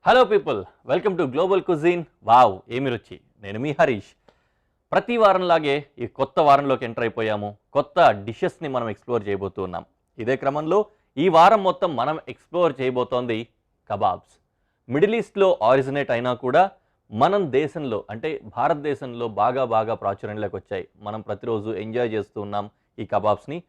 Hello people, welcome to global cuisine. Wow ఏమి రుచి. నేను మీ హరీష్. ప్రతి వారంలాగే ఈ కొత్త వారంలోకి ఎంటర్ అయిపోయాము. కొత్త డిషెస్ని మనం ఎక్స్ప్లోర్ చేయబోతున్నాం. ఇదే క్రమంలో ఈ వారం మొత్తం మనం ఎక్స్ప్లోర్ చేయబోతోంది కబాబ్స్. మిడిల్ ఈస్ట్లో ఆరిజినేట్ అయినా కూడా మనం దేశంలో అంటే భారతదేశంలో బాగా ప్రాచుర్యంలోకి వచ్చాయి. మనం ప్రతిరోజు ఎంజాయ్ చేస్తూ ఉన్నాం ఈ కబాబ్స్ని.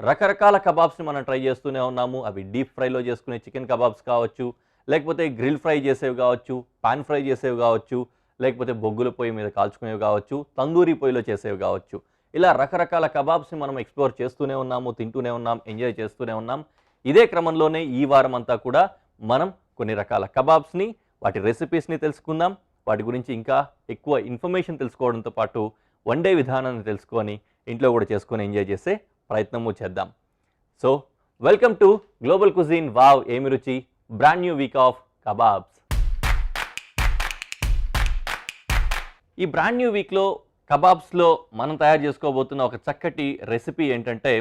రకరకాల కబాబ్స్ని మనం ట్రై చేస్తూనే ఉన్నాము. అవి డీప్ ఫ్రైలో చేసుకునే చికెన్ కబాబ్స్ కావచ్చు, లేకపోతే గ్రిల్ ఫ్రై చేసేవి కావచ్చు, పాన్ ఫ్రై చేసేవి కావచ్చు, లేకపోతే బొగ్గుల పొయ్యి మీద కాల్చుకునేవి కావచ్చు, తందూరి పొయ్యిలో చేసేవి కావచ్చు. ఇలా రకరకాల కబాబ్స్ని మనం ఎక్స్ప్లోర్ చేస్తూనే ఉన్నాము, తింటూనే ఉన్నాం, ఎంజాయ్ చేస్తూనే ఉన్నాం. ఇదే క్రమంలోనే ఈ వారం అంతా కూడా మనం కొన్ని రకాల కబాబ్స్ని, వాటి రెసిపీస్ని తెలుసుకుందాం. వాటి గురించి ఇంకా ఎక్కువ ఇన్ఫర్మేషన్ తెలుసుకోవడంతో పాటు వండే విధానాన్ని తెలుసుకొని ఇంట్లో కూడా చేసుకొని ఎంజాయ్ చేసే ప్రయత్నము చేద్దాం. So welcome to global cuisine. Wow ఏమి రుచి, brand new week off kebabs. ఈ బ్రాండ్ న్యూ వీక్లో కబాబ్స్లో మనం తయారు చేసుకోబోతున్న ఒక చక్కటి రెసిపీ ఏంటంటే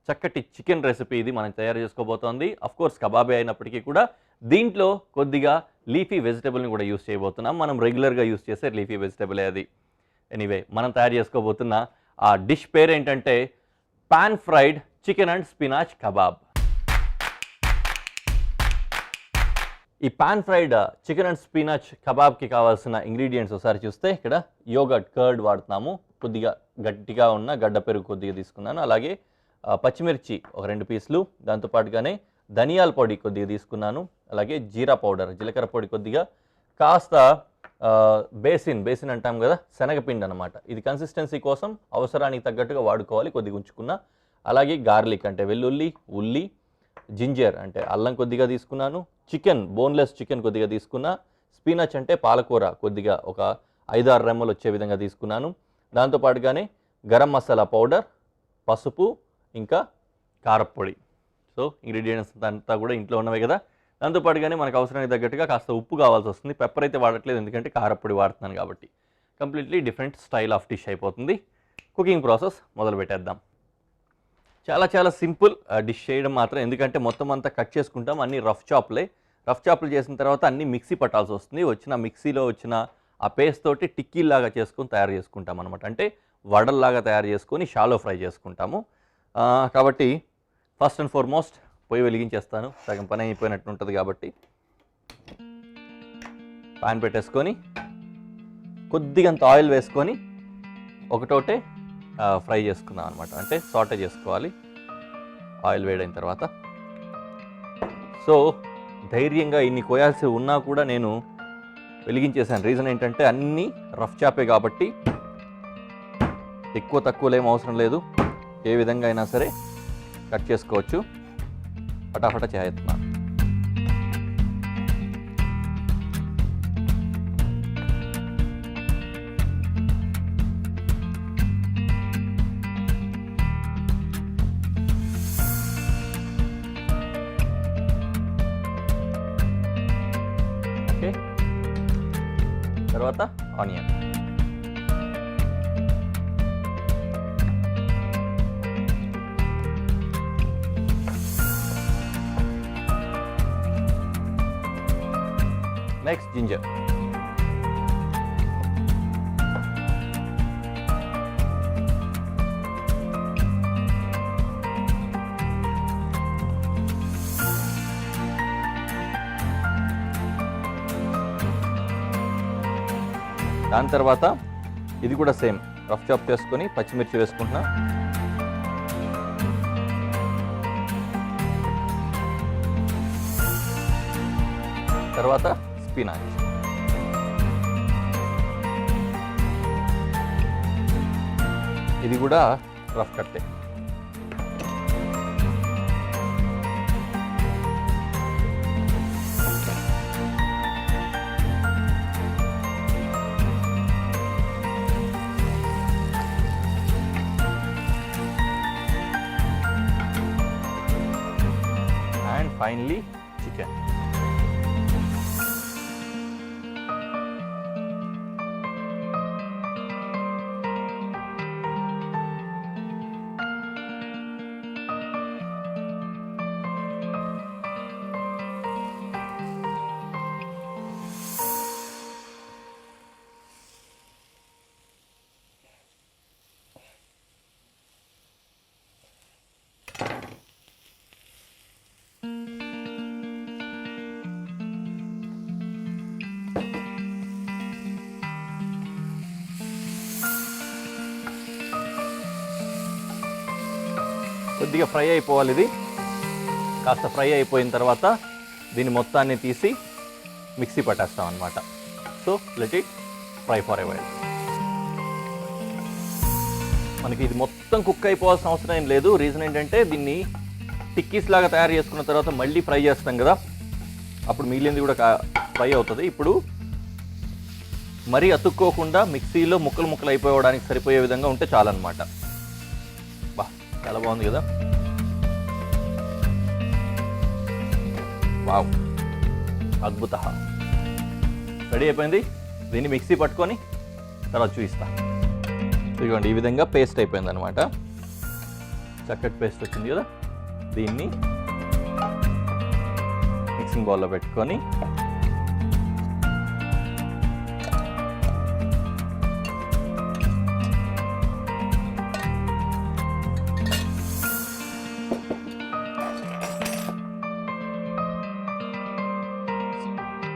చక్కటి చికెన్ రెసిపీ. ఇది మనం తయారు చేసుకోబోతోంది. అఫ్కోర్స్ కబాబే అయినప్పటికీ కూడా దీంట్లో కొద్దిగా లీఫీ వెజిటబుల్ని కూడా యూస్ చేయబోతున్నాం. మనం రెగ్యులర్గా యూస్ చేసే లీఫీ వెజిటబులే అది. ఎనీవే, మనం తయారు చేసుకోబోతున్న ఆ డిష్ పేరు ఏంటంటే pan fried chicken and spinach kebab. ఈ pan fried chicken and spinach కబాబ్కి కావాల్సిన ఇంగ్రీడియంట్స్ ఒకసారి చూస్తే ఇక్కడ యోగర్ట్ కర్డ్ వాడుతున్నాము. కొద్దిగా గట్టిగా ఉన్న గడ్డ పెరుగు కొద్దిగా తీసుకున్నాను. అలాగే పచ్చిమిర్చి ఒక 2 పీసులు, దాంతోపాటుగానే ధనియాల పొడి కొద్దిగా తీసుకున్నాను. అలాగే జీరా పౌడర్, జీలకర్ర పొడి కొద్దిగా, కాస్త బేసిన్ అంటాం కదా, శనగపిండి అనమాట. ఇది కన్సిస్టెన్సీ కోసం అవసరానికి తగ్గట్టుగా వాడుకోవాలి, కొద్దిగా ఉంచుకున్నా. అలాగే గార్లిక్ అంటే వెల్లుల్లి, ఉల్లి, జింజర్ అంటే అల్లం కొద్దిగా తీసుకున్నాను. చికెన్, బోన్లెస్ చికెన్ కొద్దిగా తీసుకున్నా. స్పినాచ్ అంటే పాలకూర కొద్దిగా ఒక 5-6 రెమ్మలు వచ్చే విధంగా తీసుకున్నాను. దాంతోపాటుగానే గరం మసాలా పౌడర్, పసుపు, ఇంకా కారప్పొడి. సో ఇంగ్రీడియంట్స్ అంతా కూడా ఇంట్లో ఉన్నవే కదా. దాంతోపాటుగానే మనకు అవసరానికి తగ్గట్టుగా కాస్త ఉప్పు కావాల్సి వస్తుంది. పెప్పర్ అయితే వాడట్లేదు, ఎందుకంటే కారప్పొడి వాడుతున్నాను కాబట్టి. Completely different style of dish అయిపోతుంది. కుకింగ్ ప్రాసెస్ మొదలు పెట్టేద్దాం. చాలా సింపుల్ డిష్ చేయడం మాత్రం, ఎందుకంటే మొత్తం అంతా కట్ చేసుకుంటాం. అన్ని రఫ్ చాప్లు చేసిన తర్వాత అన్ని మిక్సీ పట్టాల్సి వస్తుంది. మిక్సీలో వచ్చిన ఆ పేస్ట్ తోటి టిక్కీలాగా తయారు చేసుకుంటాం అనమాట. అంటే వడల్లాగా తయారు చేసుకొని షాలో ఫ్రై చేసుకుంటాము. కాబట్టి ఫస్ట్ అండ్ ఫార్మోస్ట్ పొయ్యి వెలిగించేస్తాను. సగం పని అయిపోయినట్టు ఉంటుంది కాబట్టి పాన్ పెట్టేసుకొని కొద్దిగంత ఆయిల్ వేసుకొని ఒకటోటే ఫ్రై చేసుకున్నాం అనమాట. అంటే సాటే చేసుకోవాలి ఆయిల్ వేడైన తర్వాత. సో ధైర్యంగా ఇన్ని కోయాల్సి ఉన్నా కూడా నేను వెలిగించేసాను. రీజన్ ఏంటంటే అన్నీ రఫ్ చాపే కాబట్టి ఎక్కువ తక్కువలు ఏం అవసరం లేదు. ఏ విధంగా అయినా సరే కట్ చేసుకోవచ్చు. ఫటాఫట చేస్తున్నాను. ఓకే, తర్వాత ఆనియన్. Next ginger. దాని తర్వాత ఇది కూడా సేమ్ రఫ్ చాప్ చేసుకొని పచ్చిమిర్చి వేసుకుంటున్నా. తర్వాత స్పినాచ్. ఇది కూడా రఫ్ కట్టే. And finally chicken. కొద్దిగా ఫ్రై అయిపోవాలి. ఇది కాస్త ఫ్రై అయిపోయిన తర్వాత దీన్ని మొత్తాన్ని తీసి మిక్సీ పట్టేస్తాం అన్నమాట. So let it fry for a while. మనకి ఇది మొత్తం కుక్ అయిపోవాల్సిన అవసరం ఏం లేదు. రీజన్ ఏంటంటే దీన్ని టిక్కీస్ లాగా తయారు చేసుకున్న తర్వాత మళ్ళీ ఫ్రై చేస్తాం కదా, అప్పుడు మిగిలింది కూడా ఫ్రై అవుతుంది. ఇప్పుడు మరీ అతుక్కోకుండా మిక్సీలో ముక్కలు అయిపోవడానికి సరిపోయే విధంగా ఉంటే చాలన్నమాట. బా, చాలా బాగుంది కదా. వావ్, అద్భుత. రెడీ అయిపోయింది. దీన్ని మిక్సీ పట్టుకొని తర్వాత చూపిస్తా. ఇదిగోండి, ఈ విధంగా పేస్ట్ అయిపోయింది అనమాట. చక్కటి పేస్ట్ వచ్చింది కదా. దీన్ని మిక్సింగ్ బౌల్లో పెట్టుకొని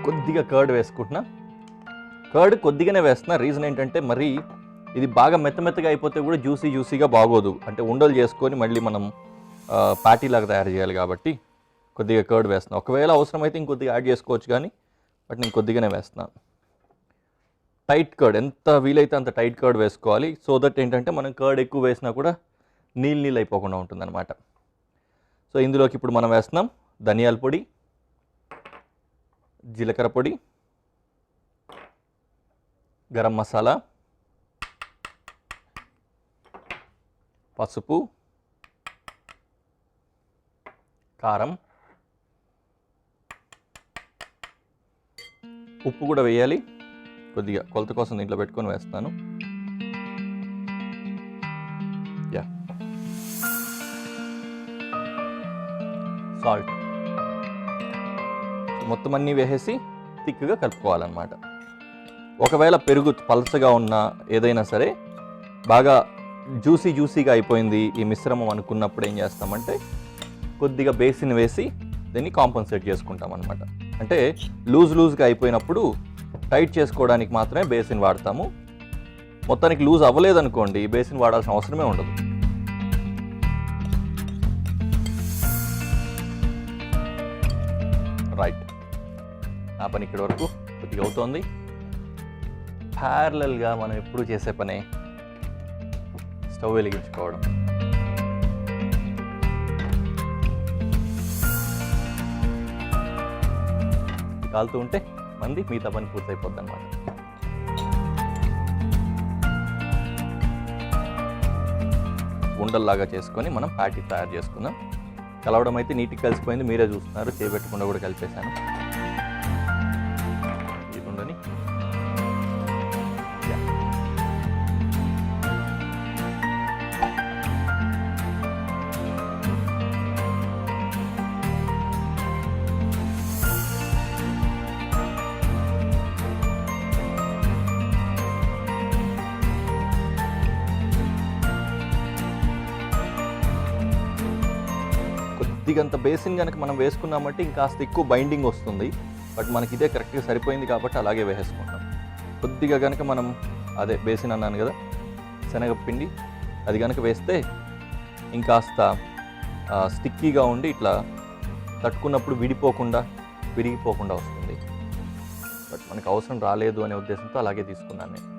కొద్దిగా కర్డ్ వేసుకుంటున్నా. కర్డ్ కొద్దిగానే వేస్తున్నా. రీజన్ ఏంటంటే మరి ఇది బాగా మెత్తగా అయిపోతే కూడా జ్యూసీగా బాగోదు. అంటే ఉండలు చేసుకొని మళ్ళీ మనం ప్యాటీలాగా తయారు చేయాలి కాబట్టి కొద్దిగా కర్డ్ వేస్తున్నాను. ఒకవేళ అవసరమైతే ఇంకొద్దిగా యాడ్ చేసుకోవచ్చు, కానీ బట్ నేను కొద్దిగానే వేస్తున్నాను. టైట్ కర్డ్, ఎంత వీలైతే అంత టైట్ కర్డ్ వేసుకోవాలి. సో దట్ ఏంటంటే మనం కర్డ్ ఎక్కువ వేసినా కూడా నీళ్ళు అయిపోకుండా ఉంటుందన్నమాట. సో ఇందులోకి ఇప్పుడు మనం వేస్తున్నాం ధనియాల పొడి, జీలకర్ర పొడి, గరం మసాలా, పసుపు, కారం, ఉప్పు కూడా వేయాలి. కొద్దిగా కొలత కోసం దీంట్లో పెట్టుకొని వేస్తాను. సాల్ట్ మొత్తం అన్నీ వేసేసి థిక్గా కలుపుకోవాలన్నమాట. ఒకవేళ పెరుగు పలచగా ఉన్నా ఏదైనా సరే బాగా జ్యూసీగా అయిపోయింది ఈ మిశ్రమం అనుకున్నప్పుడు ఏం చేస్తామంటే కొద్దిగా బేసిన్ వేసి దీన్ని కాంపన్సేట్ చేసుకుంటాం అనమాట. అంటే లూజ్గా అయిపోయినప్పుడు టైట్ చేసుకోవడానికి మాత్రమే బేసిన్ వాడతాము. మొత్తానికి లూజ్ అవ్వలేదనుకోండి బేసిన్ వాడాల్సిన అవసరమే ఉండదు. రైట్, నా పని ఇక్కడి వరకు కొద్దిగా అవుతోంది. ప్యారలల్గా మనం ఎప్పుడు చేసే పనే స్టవ్ వెలిగించుకోవడం. కాలుతూ ఉంటే మంది మిగతా పని పూర్తయిపోద్ది అనమాట. ఉండల్లాగా చేసుకొని మనం ప్యాటీ తయారు చేసుకుందాం. కలవడం అయితే నీట్గా కలిసిపోయింది, మీరే చూస్తున్నారు. చేయబెట్టకుండా కూడా కలిపేశాను. ఈ ఉండని కొద్దిగంత బేసిన్ కనుక మనం వేసుకున్నామంటే ఇంకాస్త ఎక్కువ బైండింగ్ వస్తుంది. బట్ మనకి ఇదే కరెక్ట్గా సరిపోయింది కాబట్టి అలాగే వేసేసుకుంటాం. కొద్దిగా కనుక మనం అదే బేసిన్ అన్నాను కదా, శనగపిండి, అది కనుక వేస్తే ఇంకాస్త స్టిక్కీగా ఉండి ఇట్లా తట్టుకున్నప్పుడు విరిగిపోకుండా వస్తుంది. బట్ మనకు అవసరం రాలేదు అనే ఉద్దేశంతో అలాగే తీసుకున్నాను నేను.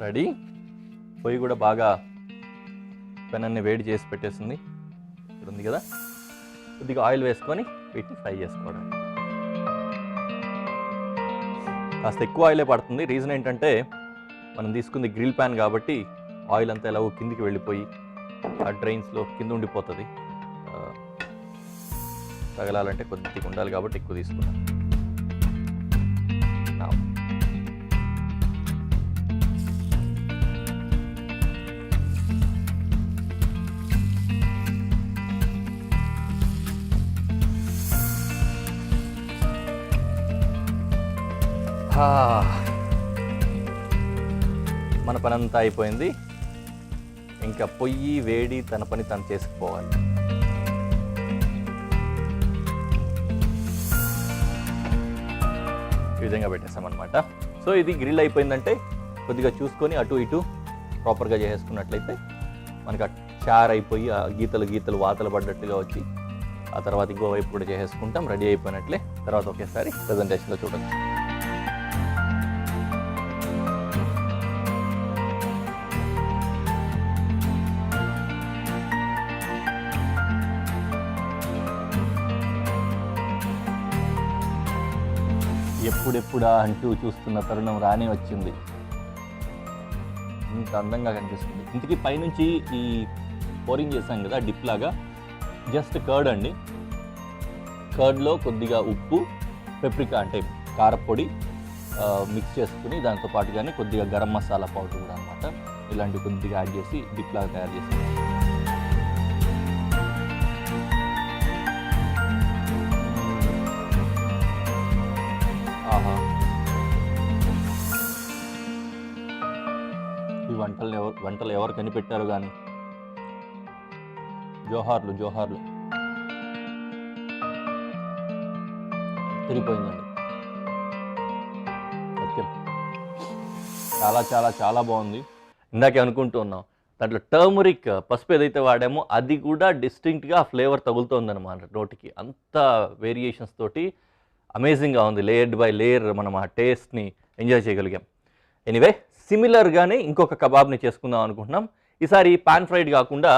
రెడీ. పొయ్యి కూడా బాగా పెనాన్ని వేడి చేసి పెట్టేసింది. ఇక్కడ ఉంది కదా, కొద్దిగా ఆయిల్ వేసుకొని వీటిని ఫ్రై చేసుకోవడం. కాస్త ఎక్కువ ఆయిలే పడుతుంది. రీజన్ ఏంటంటే మనం తీసుకుంది గ్రిల్ ప్యాన్ కాబట్టి ఆయిల్ అంతా ఎలాగో కిందికి వెళ్ళిపోయి ఆ డ్రైన్స్లో కింద ఉండిపోతుంది. తగలాలంటే కొద్దిగా ఉండాలి కాబట్టి ఎక్కువ తీసుకున్నాను. మన పని అంతా అయిపోయింది. ఇంకా పొయ్యి వేడి తన పని తను చేసుకుపోవాలి. ఈ విధంగా పెట్టేసామన్నమాట. సో ఇది గ్రిల్ అయిపోయిందంటే కొద్దిగా చూసుకొని అటు ఇటు ప్రాపర్గా చేసేసుకున్నట్లయితే మనకు చార్ అయిపోయి ఆ గీతలు వాతలు పడ్డట్టుగా వచ్చి ఆ తర్వాత ఇంకో వైపు కూడా చేసేసుకుంటాం. రెడీ అయిపోయినట్లే. తర్వాత ఒకేసారి ప్రజెంటేషన్లో చూడొచ్చు. ఎప్పుడెప్పుడా అంటూ చూస్తున్న తరుణం రానే వచ్చింది. ఇంత అందంగా కనిపిస్తుంది. ఇంతకీ పైనుంచి ఈ పోరింగ్ చేసాం కదా డిప్ లాగా, జస్ట్ కర్డ్ అండి. కర్డ్లో కొద్దిగా ఉప్పు, పెప్రికా అంటే కారపొడి మిక్స్ చేసుకుని దాంతో పాటుగానే కొద్దిగా గరం మసాలా పౌడర్ కూడా అనమాట. ఇలాంటివి కొద్దిగా యాడ్ చేసి డిప్ లాగా తయారు చేసాం. ఈ వంటలు ఎవరు కనిపెట్టారు కానీ జోహార్లు తిరిగిపోయిందండి. సత్యం. చాలా చాలా చాలా బాగుంది. ఇందాకే అనుకుంటూ ఉన్నాం దాంట్లో టర్మరిక్ పసుపు ఏదైతే వాడామో అది కూడా డిస్టింక్ట్గా ఫ్లేవర్ తగులుతోందన్నమాట నోటికి. అంత వేరియేషన్స్ తోటి అమేజింగ్గా ఉంది. లేయర్డ్ బై లేయర్ మనం ఆ టేస్ట్ని ఎంజాయ్ చేయగలిగాం. ఎనీవే, సిమిలర్గానే ఇంకొక కబాబ్ని చేసుకుందాం అనుకుంటున్నాం. ఈసారి పాన్ ఫ్రైడ్ కాకుండా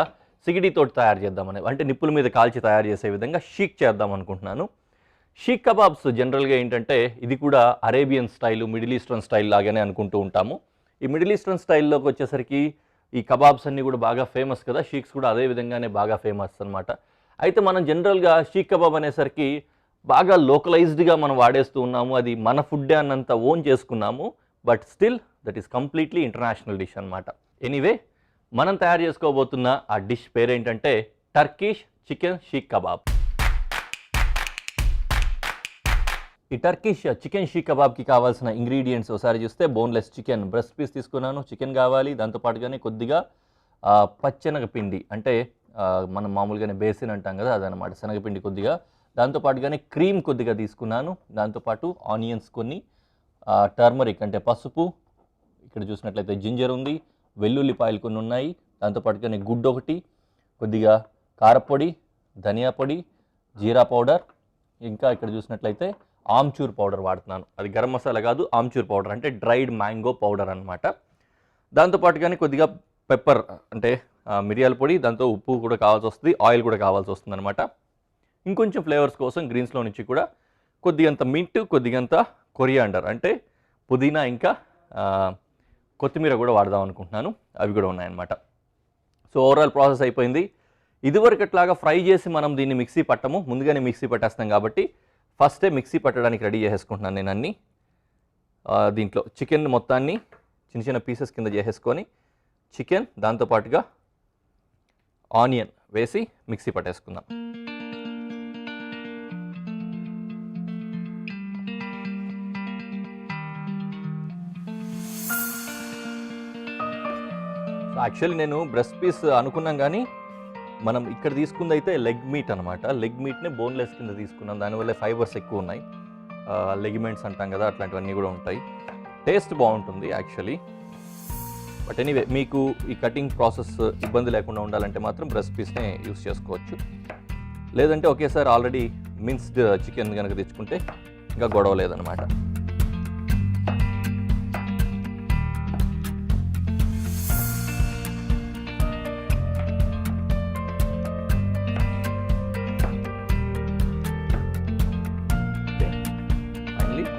సిగిడితో తయారు చేద్దామని, అంటే నిప్పుల మీద కాల్చి తయారు చేసే విధంగా షీక్ చేద్దాం అనుకుంటున్నాను. షీక్ కబాబ్స్ జనరల్గా ఏంటంటే ఇది కూడా Arabian style, middle eastern style లాగానే అనుకుంటూ ఉంటాము. ఈ మిడిల్ ఈస్టర్న్ స్టైల్లోకి వచ్చేసరికి ఈ కబాబ్స్ అన్నీ కూడా బాగా ఫేమస్ కదా, షీక్స్ కూడా అదే విధంగానే బాగా ఫేమస్ అనమాట. అయితే మనం జనరల్గా షీక్ కబాబ్ అనేసరికి బాగా లోకలైజ్డ్గా మనం వాడేస్తూ ఉన్నాము. అది మన ఫుడ్డే అన్నంత ఓన్ చేసుకున్నాము. But still that is completely international dish అనమాట. ఎనీవే, మనం తయారు చేసుకోబోతున్న ఆ డిష్ పేరేంటంటే టర్కిష్ చికెన్ షీక్ కబాబ్. ఈ టర్కిష్ చికెన్ షీక్ కబాబ్కి కావాల్సిన ఇంగ్రీడియంట్స్ ఒకసారి చూస్తే బోన్లెస్ చికెన్ బ్రెస్ట్ పీస్ తీసుకున్నాను. చికెన్ కావాలి. దాంతోపాటుగానే కొద్దిగా పచ్చెనగపిండి, అంటే మనం మామూలుగానే బేసిన్ అంటాం కదా అదనమాట, శనగపిండి కొద్దిగా. దాంతోపాటుగానే క్రీమ్ కొద్దిగా తీసుకున్నాను. దాంతోపాటు ఆనియన్స్ కొన్ని, టర్మరిక్ అంటే పసుపు, ఇక్కడ చూసినట్లయితే జింజర్ ఉంది, వెల్లుల్లిపాయలు కొన్ని ఉన్నాయి. దాంతోపాటుగానే గుడ్డు ఒకటి, కొద్దిగా కారపొడి, ధనియా పొడి, జీరా పౌడర్, ఇంకా ఇక్కడ చూసినట్లయితే ఆమ్చూర్ పౌడర్ వాడుతున్నాను. అది గరం మసాలా కాదు, ఆమ్చూర్ పౌడర్ అంటే డ్రైడ్ మ్యాంగో పౌడర్ అనమాట. దాంతోపాటుగానే కొద్దిగా పెప్పర్ అంటే మిరియాల పొడి, దాంతో ఉప్పు కూడా కావాల్సి వస్తుంది, ఆయిల్ కూడా కావాల్సి వస్తుంది అనమాట. ఇంకొంచెం ఫ్లేవర్స్ కోసం గ్రీన్స్లో నుంచి కూడా కొద్దిగంత మింట్, కొద్దిగంత కొరియాండర్ అంటే పుదీనా, ఇంకా కొత్తిమీర కూడా వాడదాం అనుకుంటున్నాను. అవి కూడా ఉన్నాయన్నమాట. సో ఓవరాల్ ప్రాసెస్ అయిపోయింది. ఇదివరకట్లాగా ఫ్రై చేసి మనం దీన్ని మిక్సీ పట్టము, ముందుగానే మిక్సీ పట్టేస్తాం కాబట్టి ఫస్టే మిక్సీ పట్టడానికి రెడీ చేసేసుకుంటున్నాను నేను అన్నీ. దీంట్లో చికెన్ మొత్తాన్ని చిన్న చిన్న పీసెస్ కింద చేసేసుకొని చికెన్ దాంతోపాటుగా ఆనియన్ వేసి మిక్సీ పట్టేసుకుందాం. యాక్చువల్లీ నేను బ్రెస్ట్ పీస్ అనుకున్నాం కానీ మనం ఇక్కడ తీసుకుంది అయితే లెగ్ మీట్ అనమాట. లెగ్ మీట్ని బోన్లెస్ కింద తీసుకున్నాం, దానివల్ల ఫైబర్స్ ఎక్కువ ఉన్నాయి. లెగిమెంట్స్ అంటాం కదా, అట్లాంటివన్నీ కూడా ఉంటాయి. టేస్ట్ బాగుంటుంది యాక్చువల్లీ. బట్ ఎనీవే, మీకు ఈ కటింగ్ ప్రాసెస్ ఇబ్బంది లేకుండా ఉండాలంటే మాత్రం బ్రెస్ట్ పీస్నే యూస్ చేసుకోవచ్చు. లేదంటే ఒకేసారి ఆల్రెడీ మిన్స్డ్ చికెన్ కనుక తెచ్చుకుంటే ఇంకా గొడవ లేదనమాట.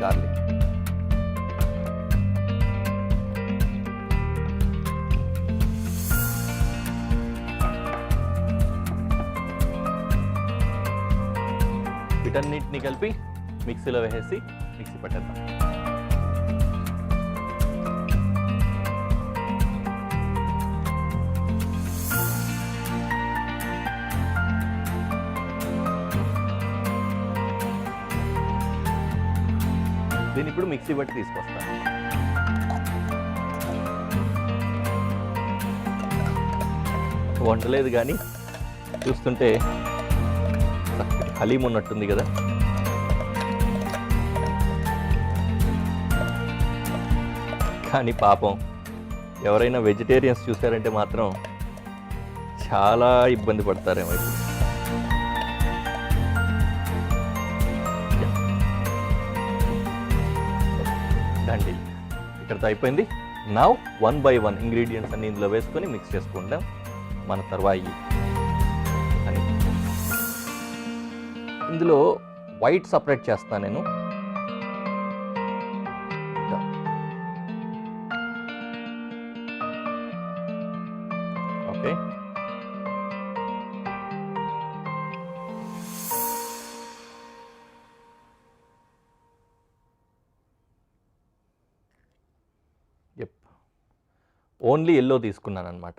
గార్లిక్, వీటన్నిటిని కలిపి మిక్సీలో వేసేసి మిక్సీ పట్టేద్దాం. దీన్ని ఇప్పుడు మిక్సీ బట్టి తీసుకొస్తాను. వండలేదు కానీ చూస్తుంటే హలీం ఉన్నట్టుంది కదా. కానీ పాపం ఎవరైనా వెజిటేరియన్స్ చూసారంటే మాత్రం చాలా ఇబ్బంది పడతారేమో. దండి ఇక్కడతో అయిపోయింది. నౌ 1 by 1 ఇంగ్రీడియంట్స్ అన్ని ఇందులో వేసుకొని మిక్స్ చేసుకుంటాం. మన తర్వాయి అని ఇందులో వైట్ సపరేట్ చేస్తాను నేను. ఓకే, ఓన్లీ ఎల్లో తీసుకున్నాను అనమాట.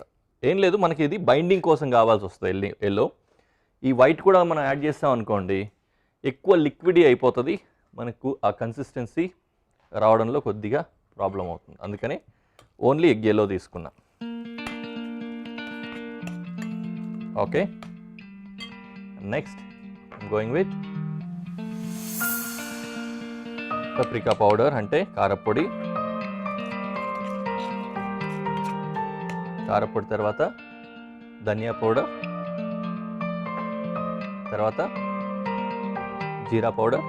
ఏం లేదు, మనకి ఇది బైండింగ్ కోసం కావాల్సి వస్తుంది ఎల్లో. ఈ వైట్ కూడా మనం యాడ్ చేస్తాం అనుకోండి, ఎక్కువ లిక్విడీ అయిపోతుంది, మనకు ఆ కన్సిస్టెన్సీ రావడంలో కొద్దిగా ప్రాబ్లం అవుతుంది. అందుకని ఓన్లీ ఎగ్ ఎల్లో తీసుకున్నా. Okay, next going with paprika powder, అంటే కారపొడి. కారపొడి తర్వాత ధనియా పౌడర్, తర్వాత జీరా పౌడర్,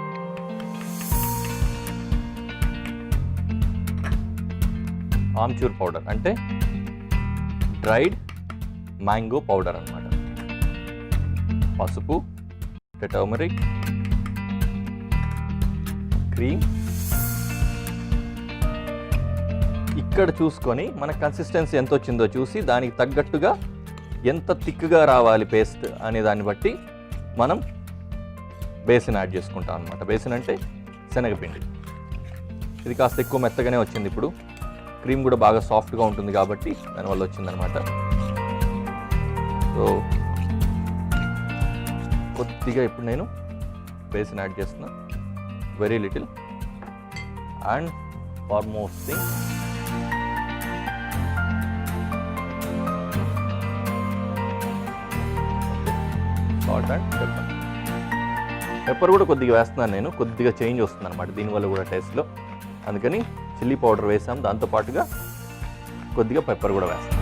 ఆమ్చూర్ పౌడర్ అంటే డ్రైడ్ మ్యాంగో పౌడర్ అన్నమాట. పసుపు, టర్మరిక్, క్రీమ్. ఇక్కడ చూసుకొని మన కన్సిస్టెన్సీ ఎంత వచ్చిందో చూసి దానికి తగ్గట్టుగా ఎంత థిక్గా రావాలి పేస్ట్ అనే దాన్ని బట్టి మనం బేసిన్ యాడ్ చేసుకుంటాం అనమాట. బేసిన్ అంటే శనగపిండి. ఇది కాస్త ఎక్కువ మెత్తగానే వచ్చింది. ఇప్పుడు క్రీమ్ కూడా బాగా సాఫ్ట్గా ఉంటుంది కాబట్టి దానివల్ల వచ్చిందనమాట. సో కొద్దిగా ఇప్పుడు నేను బేసిన్ యాడ్ చేస్తున్నా, very little. And foremost thing salt and pepper. Pepper కూడా కొద్దిగా వేస్తున్నాను నేను, కొద్దిగా చేంజ్ వస్తుంది అనమాట దీనివల్ల కూడా టేస్ట్లో. అందుకని చిల్లీ పౌడర్ వేసాం, దాంతోపాటుగా కొద్దిగా పెప్పర్ కూడా వేస్తాం.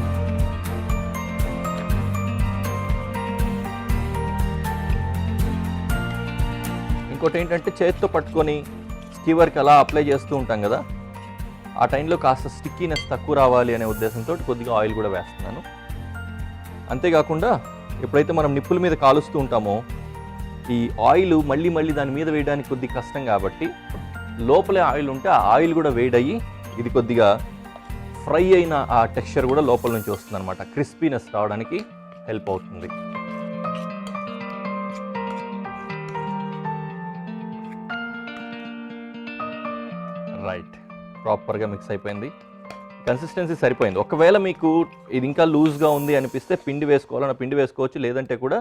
ఇంకోటి ఏంటంటే చేతితో పట్టుకొని స్కీవర్కి అలా అప్లై చేస్తూ ఉంటాం కదా, ఆ టైంలో కాస్త స్టిక్కీనెస్ తక్కువ రావాలి అనే ఉద్దేశంతో కొద్దిగా ఆయిల్ కూడా వేస్తున్నాను. అంతేకాకుండా ఎప్పుడైతే మనం నిప్పుల మీద కాలుస్తూ ఉంటామో ఈ ఆయిల్ మళ్ళీ మళ్ళీ దాని మీద వేయడానికి కొద్దిగా కష్టం కాబట్టి లోపలే ఆయిల్ ఉంటే ఆ ఆయిల్ కూడా వేడయ్యి ఇది కొద్దిగా ఫ్రై అయిన ఆ టెక్స్చర్ కూడా లోపల నుంచి వస్తుంది అనమాట. క్రిస్పీనెస్ రావడానికి హెల్ప్ అవుతుంది. రైట్, ప్రాపర్గా మిక్స్ అయిపోయింది, కన్సిస్టెన్సీ సరిపోయింది. ఒకవేళ మీకు ఇది ఇంకా లూజ్గా ఉంది అనిపిస్తే పిండి వేసుకోవాలన్న పిండి వేసుకోవచ్చు, లేదంటే కూడా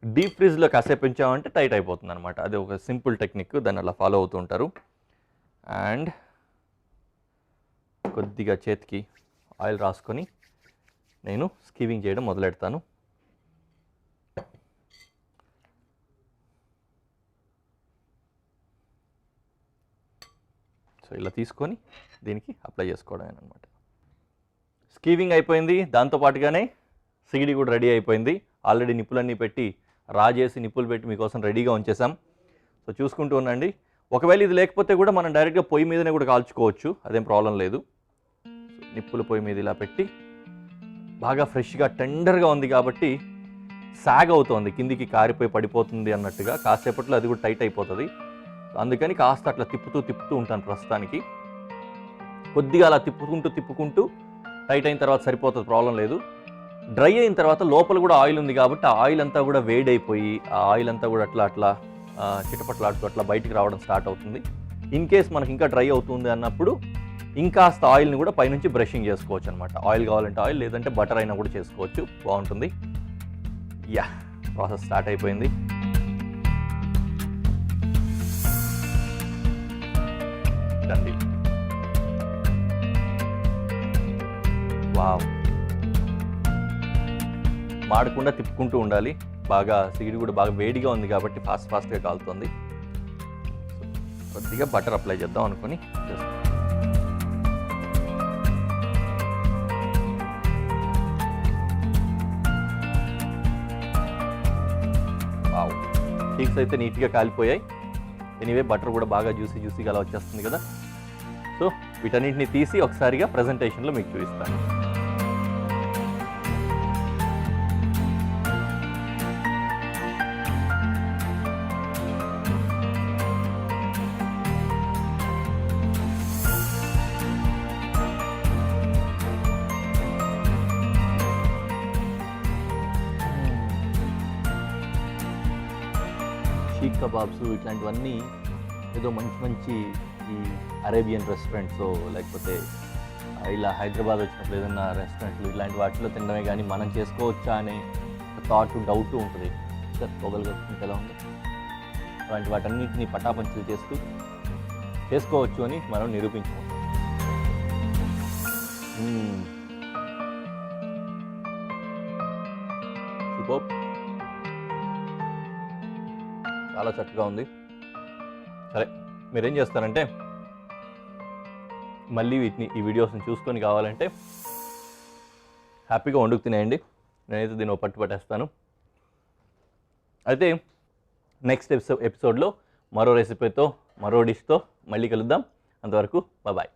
డీప్ ఫ్రిడ్జ్లో కాసేపు ఉంచామంటే టైట్ అయిపోతుంది అనమాట. అది ఒక సింపుల్ టెక్నిక్, దాన్ని అలా ఫాలో అవుతూ ఉంటారు. అండ్ కొద్దిగా చేతికి ఆయిల్ రాసుకొని నేను స్కీవింగ్ చేయడం మొదలెడతాను. సో ఇలా తీసుకొని దీనికి అప్లై చేసుకోవడం అనమాట. స్కీవింగ్ అయిపోయింది, దాంతోపాటుగానే సిగిడి కూడా రెడీ అయిపోయింది. ఆల్రెడీ నిప్పులన్నీ పెట్టి రాజేసి నిప్పులు పెట్టి మీకోసం రెడీగా ఉంచేసాం. సో చూసుకుంటూ ఉండండి. ఒకవేళ ఇది లేకపోతే కూడా మనం డైరెక్ట్గా పొయ్యి మీదనే కూడా కాల్చుకోవచ్చు, అదేం ప్రాబ్లం లేదు. నిప్పులు పొయ్యి మీద ఇలా పెట్టి బాగా ఫ్రెష్గా టెండర్గా ఉంది కాబట్టి సాగ్ అవుతుంది, కిందికి కారిపోయి పడిపోతుంది అన్నట్టుగా. కాసేపట్లో అది కూడా టైట్ అయిపోతుంది. అందుకని కాస్త అట్లా తిప్పుతూ ఉంటాను ప్రస్తుతానికి. కొద్దిగా అలా తిప్పుకుంటూ టైట్ అయిన తర్వాత సరిపోతుంది, ప్రాబ్లం లేదు. డ్రై అయిన తర్వాత లోపల కూడా ఆయిల్ ఉంది కాబట్టి ఆ ఆయిల్ అంతా కూడా వేడైపోయి ఆ ఆయిల్ అంతా కూడా అట్లా చిటపట్లాడుతూ అట్లా బయటికి రావడం స్టార్ట్ అవుతుంది. ఇన్ కేస్ మనకి ఇంకా డ్రై అవుతుంది అన్నప్పుడు ఇంకాస్త ఆయిల్ని కూడా పైనుంచి బ్రషింగ్ చేసుకోవచ్చు అనమాట. ఆయిల్ కావాలంటే ఆయిల్, లేదంటే బటర్ అయినా కూడా చేసుకోవచ్చు, బాగుంటుంది. యా, ప్రాసెస్ స్టార్ట్ అయిపోయింది. Done deal. వావ్, మాడకుండా తిప్పుకుంటూ ఉండాలి. బాగా సిగిడి కూడా బాగా వేడిగా ఉంది కాబట్టి ఫాస్ట్గా కాలుతుంది. కొద్దిగా బటర్ అప్లై చేద్దాం అనుకుని వావ్, చీక్స్ అయితే నీట్గా కాలిపోయాయి. ఎనీవే బటర్ కూడా బాగా జ్యూసీగా అలా వచ్చేస్తుంది కదా. సో వీటన్నింటిని తీసి ఒకసారిగా ప్రజెంటేషన్లో మీకు చూపిస్తాను. షీక్ కబాబ్స్ ఇట్లాంటివన్నీ ఏదో మంచి ఈ అరేబియన్ రెస్టారెంట్స్ లేకపోతే ఇలా హైదరాబాద్ వచ్చినప్పుడు ఏదైనా రెస్టారెంట్లు ఇలాంటి వాటిలో తినడమే కానీ మనం చేసుకోవచ్చా అనే థాట్ డౌట్ ఉంటుంది. సార్ పొగలు కట్టుకుంటే ఎలా ఉంది. అలాంటి వాటన్నిటిని పటాపంచలు చేస్తూ చేసుకోవచ్చు అని మనం నిరూపించుకుంటాం. సూపర్, చాలా చక్కగా ఉంది. సరే, మీరేం చేస్తారంటే మళ్ళీ ఈ వీడియోస్ని చూసుకొని కావాలంటే హ్యాపీగా వండుకు తినేయండి. నేనైతే దీన్ని పట్టు పట్టేస్తాను. అయితే నెక్స్ట్ ఎపిసోడ్లో మరో రెసిపీతో మరో డిష్తో మళ్ళీ కలుద్దాం. అంతవరకు బాయ్.